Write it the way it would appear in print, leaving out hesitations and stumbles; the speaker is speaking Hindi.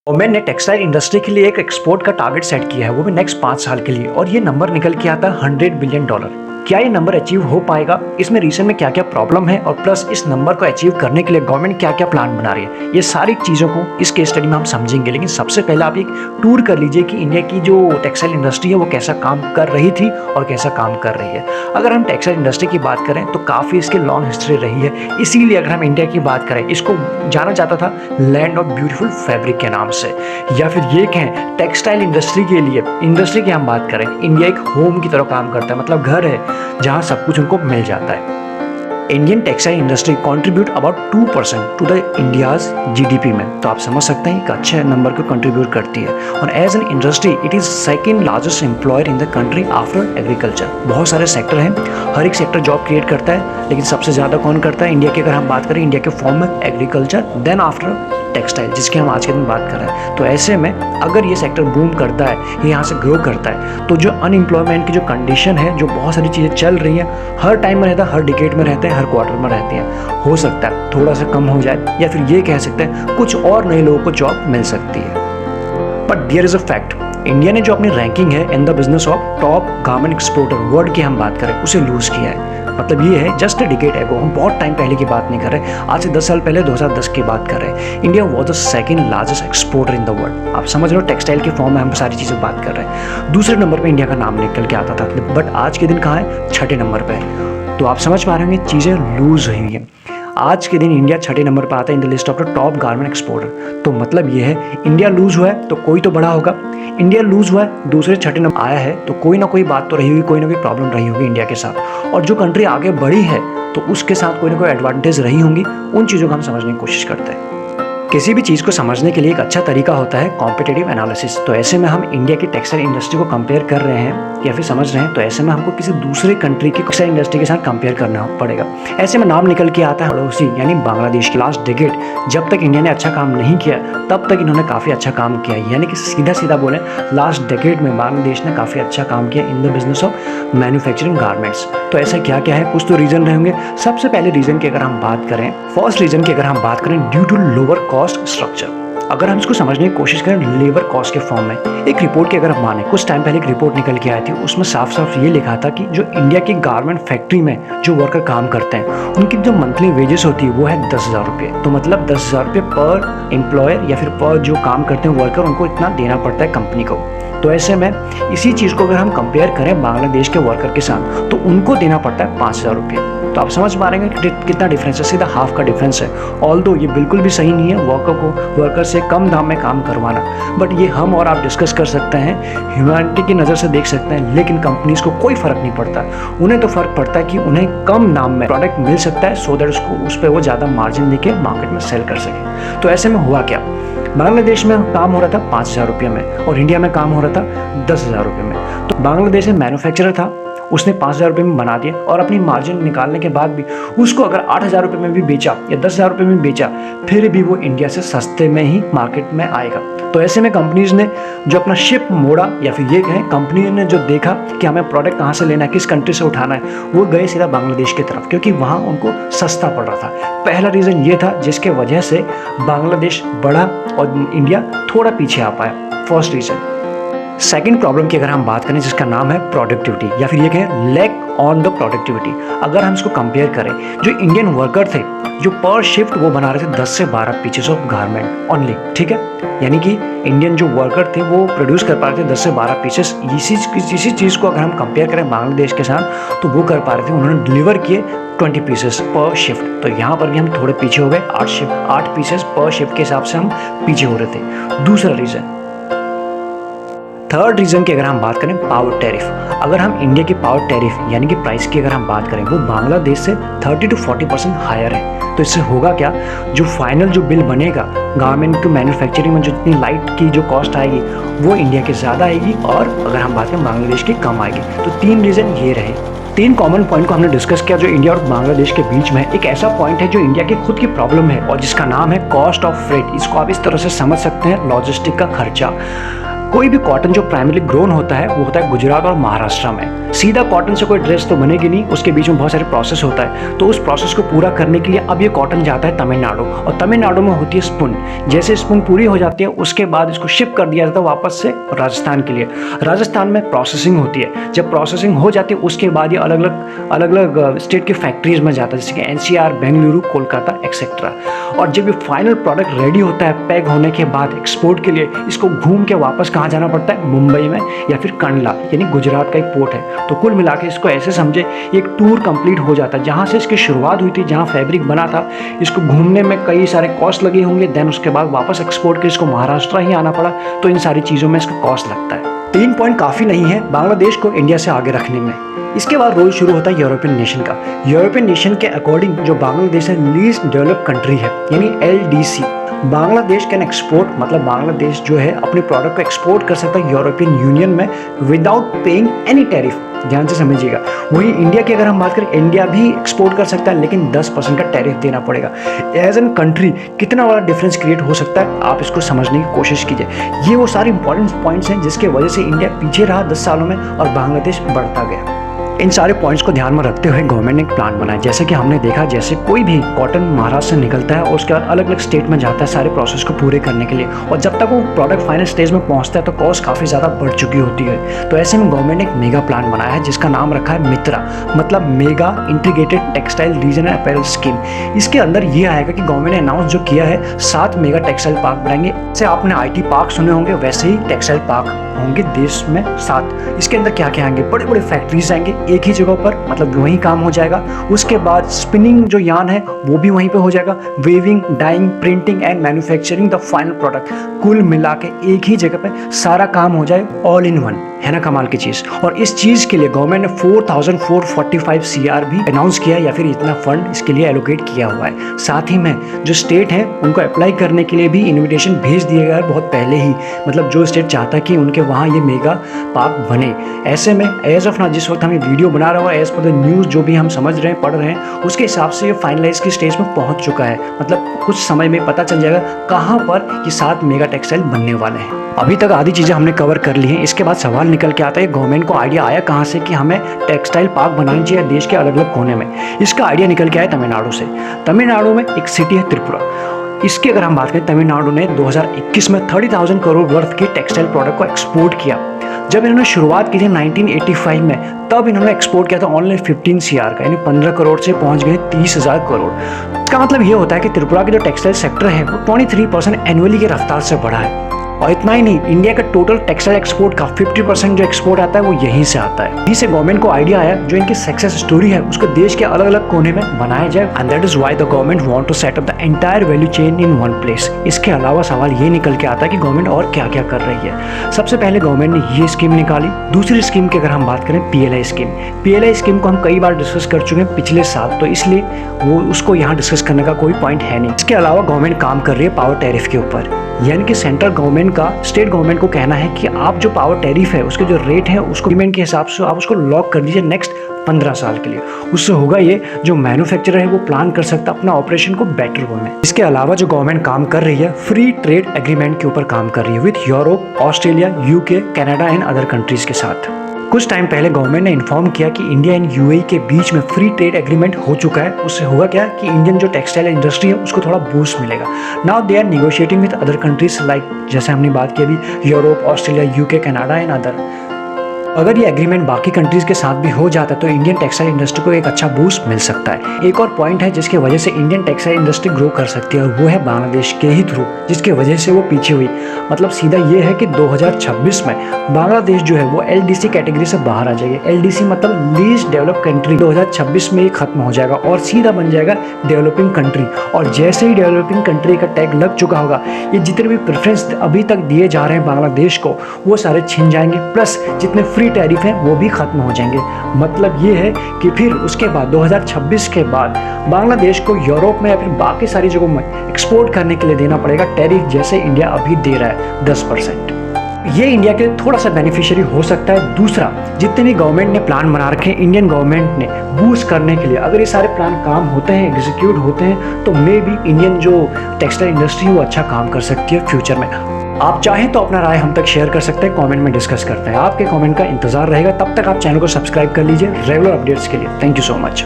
गवर्नमेंट ने टेक्सटाइल इंडस्ट्री के लिए एक एक्सपोर्ट का टारगेट सेट किया है, वो भी नेक्स्ट 5 साल के लिए, और ये नंबर निकल के आता है $100 बिलियन। क्या ये नंबर अचीव हो पाएगा? इसमें रीजन में क्या क्या प्रॉब्लम है और प्लस इस नंबर को अचीव करने के लिए गवर्नमेंट क्या क्या प्लान बना रही है, ये सारी चीज़ों को इस केस स्टडी में हम समझेंगे। लेकिन सबसे पहले आप एक टूर कर लीजिए कि इंडिया की जो टेक्सटाइल इंडस्ट्री है वो कैसा काम कर रही थी और कैसा काम कर रही है। अगर हम टेक्सटाइल इंडस्ट्री की बात करें तो काफ़ी इसकी लॉन्ग हिस्ट्री रही है, इसीलिए अगर हम इंडिया की बात करें इसको जाना जाता था लैंड ऑफ ब्यूटीफुल फैब्रिक के नाम से, या फिर ये कहें टेक्सटाइल इंडस्ट्री के लिए, इंडस्ट्री की हम बात करें, इंडिया एक होम की तरह काम करता है, मतलब घर है जहाँ सब कुछ उनको मिल जाता है। Indian textile industry contribute about 2% to the India's GDP में, तो आप समझ सकते हैं एक अच्छे नंबर को कंट्रीब्यूट करती है। और as an industry it is second largest employer in the country after agriculture. बहुत सारे सेक्टर हैं, हर एक सेक्टर जॉब क्रिएट करता है, लेकिन सबसे ज़्यादा कौन करता है इंडिया की अगर हम बात करें, इंडिया के फॉर्म में एग्रीकल्चर, देन आफ्टर टेक्सटाइल, जिसकी हम आज के दिन बात कर रहे हैं। तो ऐसे में अगर ये सेक्टर बूम करता है, ये यहाँ से ग्रो करता है, तो जो अनएम्प्लॉयमेंट की जो कंडीशन है, जो बहुत सारी चीज़ें चल रही हैं, हर टाइम में रहता है, हर डिकेड में रहते हैं, हर क्वार्टर में रहते हैं, हो सकता है थोड़ा सा कम हो जाए, या फिर ये कह सकते हैं कुछ और नए लोगों को जॉब मिल सकती है। But there is a fact, India ने जो अपनी रैंकिंग है in the business of top garment exporter world की हम बात करें, उसे लूज किया है। मतलब ये है जस्ट डिकेड एगो, हम बहुत टाइम पहले की बात नहीं कर रहे, आज से 10 साल पहले 2010 की बात कर रहे हैं। India was the second largest exporter in the world. आप समझ लो टेक्सटाइल के फॉर्म में हम सारी चीज़ें बात कर रहे हैं। दूसरे नंबर पे इंडिया का नाम निकल के आता था, बट आज के दिन कहाँ है? छठे नंबर पे है। तो आप समझ पा रहे होंगे चीज़ें लूज हुई हैं। आज के दिन इंडिया छठे नंबर पर आता है in the list of the top garment exporter. तो मतलब ये है इंडिया लूज हुआ है तो कोई तो बड़ा होगा। इंडिया लूज हुआ है, दूसरे छठे नंबर आया है, तो कोई ना कोई बात तो रही होगी, कोई ना कोई प्रॉब्लम रही होगी इंडिया के साथ। और जो कंट्री आगे बढ़ी है तो उसके साथ कोई ना कोई एडवांटेज रही होंगी, उन चीज़ों को हम समझने की कोशिश करते हैं। किसी भी चीज़ को समझने के लिए एक अच्छा तरीका होता है कॉम्पिटिटिव एनालिसिस। तो ऐसे में हम इंडिया की टेक्सटाइल इंडस्ट्री को कंपेयर कर रहे हैं या फिर समझ रहे हैं, तो ऐसे में हमको किसी दूसरे कंट्री की टेक्सटाइल इंडस्ट्री के साथ कंपेयर करना पड़ेगा। ऐसे में नाम निकल के आता है पड़ोसी यानी बांग्लादेश की। लास्ट डिकेड जब तक इंडिया ने अच्छा काम नहीं किया तब तक इन्होंने काफ़ी अच्छा काम किया, यानी कि सीधा सीधा बोले लास्ट डिकेड में बांग्लादेश ने काफ़ी अच्छा काम किया इन the business of manufacturing garments. तो ऐसा क्या क्या है, कुछ तो रीज़न रहेंगे। सबसे पहले रीज़न की अगर हम बात करें, फर्स्ट रीज़न की अगर हम बात करें, due to lower cost structure. अगर हम इसको समझने की कोशिश करें लेबर कॉस्ट के फॉर्म में, एक रिपोर्ट की अगर हम माने, कुछ टाइम पहले एक रिपोर्ट निकल के आई थी, उसमें साफ साफ ये लिखा था कि जो इंडिया की गारमेंट फैक्ट्री में जो वर्कर काम करते हैं उनकी जो मंथली वेजेस होती है वो है 10,000 रुपये। तो मतलब 10,000 रुपये पर एम्प्लॉयर या फिर पर जो काम करते हैं वर्कर, उनको इतना देना पड़ता है कंपनी को। तो ऐसे में इसी चीज़ को अगर हम कंपेयर करें बांग्लादेश के वर्कर के साथ, तो उनको देना पड़ता है 5,000 रुपये। तो आप समझ पा रहे हैं कि कितना डिफरेंस है, सीधा हाफ का डिफरेंस है। ऑल्दो ये बिल्कुल भी सही नहीं है वर्कर से कम दाम में काम करवाना, बट ये हम और आप डिस्कस कर सकते हैं, ह्यूमैनिटी की नज़र से देख सकते हैं। लेकिन कंपनीज को कोई फ़र्क नहीं पड़ता, उन्हें तो फ़र्क पड़ता है कि उन्हें कम दाम में प्रोडक्ट मिल सकता है, सो दैट उसको उस पर वो ज़्यादा मार्जिन देके मार्केट में सेल कर सके। तो ऐसे में हुआ क्या, बांग्लादेश में काम हो रहा था 5,000 रुपये में और इंडिया में काम हो रहा था 10,000 रुपये में। तो बांग्लादेश में मैन्युफैक्चरर था, उसने 5,000 रुपये में बना दिया और अपनी मार्जिन निकालने के बाद भी उसको अगर 8,000 रुपये में भी बेचा या 10,000 रुपये में बेचा, फिर भी वो इंडिया से सस्ते में ही मार्केट में आएगा। तो ऐसे में कंपनीज ने जो अपना शिप मोड़ा, या फिर ये कहें कंपनी ने जो देखा कि हमें प्रोडक्ट कहाँ से लेना है, किस कंट्री से उठाना है, वो गए सीधा बांग्लादेश की तरफ, क्योंकि वहाँ उनको सस्ता पड़ रहा था। पहला रीज़न ये था जिसके वजह से बांग्लादेश बढ़ा और इंडिया थोड़ा पीछे आ पाया, फर्स्ट रीज़न। सेकेंड प्रॉब्लम की अगर हम बात करें, जिसका नाम है प्रोडक्टिविटी, या फिर ये कहें लैक ऑन द प्रोडक्टिविटी। अगर हम इसको कंपेयर करें, जो इंडियन वर्कर थे जो पर शिफ्ट वो बना रहे थे 10 से 12 पीसेस ऑफ गारमेंट ओनली, ठीक है, यानी कि इंडियन जो वर्कर थे वो प्रोड्यूस कर पा रहे थे 10 से 12 पीसेस। इसी चीज़ को अगर हम कंपेयर करें बांग्लादेश के साथ, तो वो कर पा रहे थे, उन्होंने डिलीवर किए 20 पीसेस पर शिफ्ट। तो यहाँ पर भी हम थोड़े पीछे हो गए, 8 पीसेस पर शिफ्ट के हिसाब से हम पीछे हो रहे थे। दूसरा रीज़न, थर्ड रीज़न की अगर हम बात करें, पावर टैरिफ। अगर हम इंडिया की पावर टैरिफ यानी कि प्राइस की अगर हम बात करें, वो बांग्लादेश से 30 to 40% हायर है। तो इससे होगा क्या, जो फाइनल जो बिल बनेगा गारमेंट की मैन्युफैक्चरिंग में, जो इतनी लाइट की जो कॉस्ट आएगी वो इंडिया की ज़्यादा आएगी, और अगर हम बात करें बांग्लादेश की कम आएगी। तो 3 रीज़न ये रहे। 3 कॉमन पॉइंट को हमने डिस्कस किया जो इंडिया और बांग्लादेश के बीच में एक ऐसा पॉइंट है जो इंडिया की खुद की प्रॉब्लम है, और जिसका नाम है कॉस्ट ऑफ फ्रेट। इसको आप इस तरह से समझ सकते हैं, लॉजिस्टिक का खर्चा। कोई भी कॉटन जो प्राइमरी ग्रोन होता है वो होता है गुजरात और महाराष्ट्र में। सीधा कॉटन से कोई ड्रेस तो बनेगी नहीं, उसके बीच में बहुत सारे प्रोसेस होता है। तो उस प्रोसेस को पूरा करने के लिए अब ये कॉटन जाता है तमिलनाडु, और तमिलनाडु में होती है स्पून। जैसे स्पून पूरी हो जाती है उसके बाद इसको शिप कर दिया जाता है वापस से राजस्थान के लिए। राजस्थान में प्रोसेसिंग होती है, जब प्रोसेसिंग हो जाती है उसके बाद ये अलग अलग स्टेट की फैक्ट्रीज में जाता है, जैसे कि एनसीआर, बेंगलुरु, कोलकाता एक्सेट्रा। और जब ये फाइनल प्रोडक्ट रेडी होता है पैक होने के बाद एक्सपोर्ट के लिए, इसको घूम के वापस कहाँ जाना पड़ता है, मुंबई में या फिर कंडला यानी गुजरात का एक पोर्ट है। तो कुल मिला के इसको ऐसे समझे एक टूर कंप्लीट हो जाता है, जहाँ से इसकी शुरुआत हुई थी, जहाँ फैब्रिक बना था, इसको घूमने में कई सारे कॉस्ट लगे होंगे, देन उसके बाद वापस एक्सपोर्ट के इसको महाराष्ट्र ही आना पड़ा। तो इन सारी चीज़ों में इसका कॉस्ट लगता है। 3 पॉइंट काफ़ी नहीं है बांग्लादेश को इंडिया से आगे रखने में। इसके बाद रोल शुरू होता है यूरोपियन नेशन का। यूरोपियन नेशन के अकॉर्डिंग जो बांग्लादेश है लीस्ट डेवलप्ड कंट्री है, यानी LDC। बांग्लादेश कैन एक्सपोर्ट, मतलब बांग्लादेश जो है अपने प्रोडक्ट को एक्सपोर्ट कर सकता है यूरोपियन यूनियन में विदाउट पेइंग एनी टैरिफ। ध्यान से समझिएगा। वही इंडिया की अगर हम बात करें, इंडिया भी एक्सपोर्ट कर सकता है लेकिन 10% का टैरिफ देना पड़ेगा। एज एन कंट्री कितना बड़ा डिफरेंस क्रिएट हो सकता है, आप इसको समझने की कोशिश कीजिए। ये वो सारे इंपॉर्टेंट पॉइंट्स हैं जिसके वजह से इंडिया पीछे रहा 10 सालों में और बांग्लादेश बढ़ता गया। इन सारे पॉइंट्स को ध्यान में रखते हुए गवर्नमेंट ने एक प्लान बनाया। जैसे कि हमने देखा, जैसे कोई भी कॉटन महाराष्ट्र से निकलता है और उसके बाद अलग अलग स्टेट में जाता है सारे प्रोसेस को पूरे करने के लिए, और जब तक वो प्रोडक्ट फाइनल स्टेज में पहुंचता है तो कॉस्ट काफ़ी ज़्यादा बढ़ चुकी होती है। तो ऐसे में गवर्नमेंट ने एक मेगा प्लान बनाया है जिसका नाम रखा है मित्रा, मतलब mega integrated textile regional apparel scheme. इसके अंदर ये आएगा कि गवर्नमेंट ने अनाउंस जो किया है 7 मेगा टेक्सटाइल पार्क बनाएंगे। जैसे आपने IT पार्क सुने होंगे, वैसे ही टेक्सटाइल पार्क होंगे देश में 7। इसके अंदर क्या क्या आएंगे, बड़े बड़े फैक्ट्रीज आएंगे एक ही जगह पर, मतलब वहीं काम हो जाएगा। उसके बाद स्पिनिंग जो यार्न है वो भी वहीं पे हो जाएगा, weaving, dyeing, printing and manufacturing the final product. कुल मिला के एक ही जगह पे सारा काम हो जाए, ऑल इन वन। है ना कमाल की चीज़। और इस चीज़ के लिए गवर्नमेंट ने 4445 CR भी अनाउंस किया है, या फिर इतना फंड इसके लिए एलोकेट किया हुआ है। साथ ही में जो स्टेट है उनको अप्लाई करने के लिए भी इन्विटेशन भेज दिया गया है बहुत पहले ही, मतलब जो स्टेट चाहता है कि उनके वहाँ ये मेगा पार्क बने। ऐसे में एज ऑफ ना जिस वक्त हम ये वीडियो बना रहे हो, एज पर द न्यूज़ जो भी हम समझ रहे हैं, पढ़ रहे हैं, उसके हिसाब से ये फाइनलाइज की स्टेज में पहुँच चुका है। मतलब कुछ समय में पता चल जाएगा कहाँ पर ये 7 मेगा टेक्सटाइल बनने वाले हैं। अभी तक आधी चीज़ें हमने कवर कर ली हैं। इसके बाद सवाल निकल के आता है गवर्नमेंट को आइडिया आया कहाँ से कि हमें टेक्सटाइल पार्क बनाना चाहिए देश के अलग अलग कोने में। इसका आइडिया निकल के आया तमिलनाडु से। तमिलनाडु में एक सिटी है त्रिपुरा। इसकी अगर हम बात करें, तमिलनाडु ने 2021 में 30,000 करोड़ वर्थ की टेक्सटाइल प्रोडक्ट को एक्सपोर्ट किया। जब इन्होंने शुरुआत की थी 1985 में, तब इन्होंने एक्सपोर्ट किया था ओनली 15 CR का, यानी 15 करोड़ से पहुंच गए 30,000 करोड़। इसका मतलब ये होता है कि त्रिपुरा की जो टेक्सटाइल सेक्टर है वो 23% एनुअली की रफ्तार से बढ़ा है। और इतना ही नहीं, इंडिया का टोटल टेक्सटाइल एक्सपोर्ट का 50% जो एक्सपोर्ट आता है वो यहीं से आता है। यहीं से गवर्नमेंट को आइडिया आया जो इनकी सक्सेस स्टोरी है उसको देश के अलग अलग कोने में बनाया जाए, and that is why the government want to set up the entire value chain in one place. इसके अलावा सवाल ये निकल के आता है कि गवर्नमेंट और क्या क्या कर रही है। सबसे पहले गवर्नमेंट ने ये स्कीम निकाली। दूसरी स्कीम की अगर हम बात करें, PLI स्कीम। PLI स्कीम को हम कई बार डिस्कस कर चुके हैं पिछले साल, तो इसलिए वो उसको यहाँ डिस्कस करने का कोई पॉइंट है नहीं। इसके अलावा गवर्नमेंट काम कर रही है पावर टैरिफ के ऊपर, यानी कि सेंट्रल गवर्नमेंट का स्टेट गवर्नमेंट को कहना है कि आप जो पावर टैरिफ है उसके जो रेट है उसको पेमेंट के हिसाब से आप उसको लॉक कर दीजिए नेक्स्ट 15 साल के लिए। उससे होगा ये, जो मैन्युफैक्चरर है वो प्लान कर सकता है अपना ऑपरेशन को बेटर वे में। इसके अलावा जो गवर्नमेंट काम कर रही है, फ्री ट्रेड एग्रीमेंट के ऊपर काम कर रही है with Europe, Australia, UK, Canada and other countries के साथ। कुछ टाइम पहले गवर्नमेंट ने इन्फॉर्म किया कि इंडिया एंड UAE के बीच में फ्री ट्रेड एग्रीमेंट हो चुका है। उससे होगा क्या कि इंडियन जो टेक्सटाइल इंडस्ट्री है उसको थोड़ा बूस्ट मिलेगा। Now they are negotiating with other countries like, जैसे हमने बात की अभी, Europe, Australia, UK, Canada and other. अगर ये एग्रीमेंट बाकी कंट्रीज के साथ भी हो जाता है तो इंडियन टेक्सटाइल इंडस्ट्री को एक अच्छा बूस्ट मिल सकता है। एक और पॉइंट है जिसकी वजह से इंडियन टेक्सटाइल इंडस्ट्री ग्रो कर सकती है, और वो है बांग्लादेश के ही थ्रू, जिसकी वजह से वो पीछे हुई। मतलब सीधा ये है कि 2026 में बांग्लादेश जो है वो LDC कैटेगरी से बाहर आ जाएगी। LDC मतलब लीस्ट डेवलप्ड कंट्री 2026 में ही खत्म हो जाएगा और सीधा बन जाएगा डेवलपिंग कंट्री। और जैसे ही डेवलपिंग कंट्री का टैग लग चुका होगा, ये जितने भी प्रेफरेंस अभी तक दिए जा रहे हैं बांग्लादेश को वो सारे छिन जाएंगे, प्लस जितने फ्री टैरिफ हैं वो भी खत्म हो जाएंगे। मतलब ये है कि फिर उसके बाद 2026 के बाद बांग्लादेश को यूरोप में या फिर बाकी सारी जगहों में एक्सपोर्ट करने के लिए देना पड़ेगा टैरिफ, जैसे इंडिया अभी दे रहा है 10%। ये इंडिया के लिए थोड़ा सा बेनिफिशियरी हो सकता है। दूसरा, जितने भी गवर्नमेंट ने प्लान बना रखे हैं इंडियन गवर्नमेंट ने बूस्ट करने के लिए, अगर ये सारे प्लान काम होते हैं, एग्जीक्यूट होते हैं, तो मे बी इंडियन जो टेक्सटाइल इंडस्ट्री वो अच्छा काम कर सकती है फ्यूचर में। आप चाहें तो अपना राय हम तक शेयर कर सकते हैं, कमेंट में डिस्कस करते हैं। आपके कमेंट का इंतजार रहेगा। तब तक आप चैनल को सब्सक्राइब कर लीजिए रेगुलर अपडेट्स के लिए। Thank you so much.